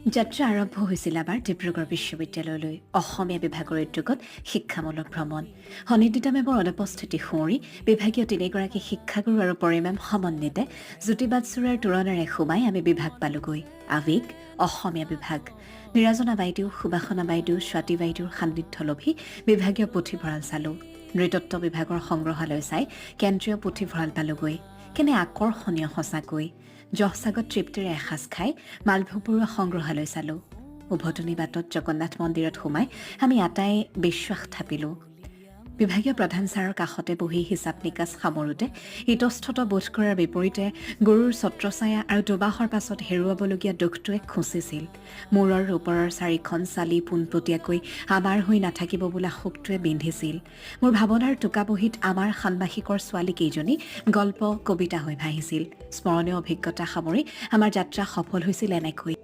যাত্ৰা আৰম্ভ হৈছিল আমাৰ ডিব্ৰুগড় বিশ্ববিদ্যালয়লৈ অসমীয়া বিভাগৰ উদ্যোগত শিক্ষামূলক ভ্ৰমণ। সন্নিধিতা মেমৰ অনুপস্থিতি সুঁৱৰি বিভাগীয় তিনিগৰাকী শিক্ষাগুৰু আৰু পৰিমেম সমন্বিতে জ্যোতিবাৎসুৰাৰ তোৰণেৰে সোমাই আমি বিভাগ পালোগৈ। আৱেগ অসমীয়া বিভাগ। নিৰাজনা বাইদেউ, সুবাসনা বাইদেউ, স্বাতী বাইদেউৰ সান্নিধ্য লভি বিভাগীয় পুথিভঁৰাল চালোঁ। নৃতত্ব বিভাগৰ সংগ্ৰহালয় চাই কেন্দ্ৰীয় পুথিভঁৰাল পালোগৈ। কেনে আকৰ্ষণীয় সঁচাকৈ। জহসাগত তৃপ্তিৰে এসাঁজ খাই মালভোগ সংগ্ৰহালয় চালোঁ। উভতনি বাটত জগন্নাথ মন্দিৰত সোমাই আমি আটাই বিশ্বাস থাপিলোঁ। বিভাগীয় প্ৰধান ছাৰৰ কাষতে বহি হিচাপ নিকাচ সামৰোতে ইতস্তত বোধ কৰাৰ বিপৰীতে গৰুৰ ছত্ৰছায়া আৰু দুবাহৰ পাছত হেৰুৱাবলগীয়া দুখটোৱে খুঁচিছিল। মূৰৰ ওপৰৰ চাৰিখন চালি পোনপটীয়াকৈ আমাৰ হৈ নাথাকিব বোলা শোকটোৱে বিন্ধিছিল। মোৰ ভাৱনাৰ টোকাবহীত আমাৰ ষান্মাসিকৰ ছোৱালী কেইজনী গল্প কবিতা হৈ ভাহিছিল। স্মৰণীয় অভিজ্ঞতা সামৰি আমাৰ যাত্ৰা সফল হৈছিল এনেকৈ।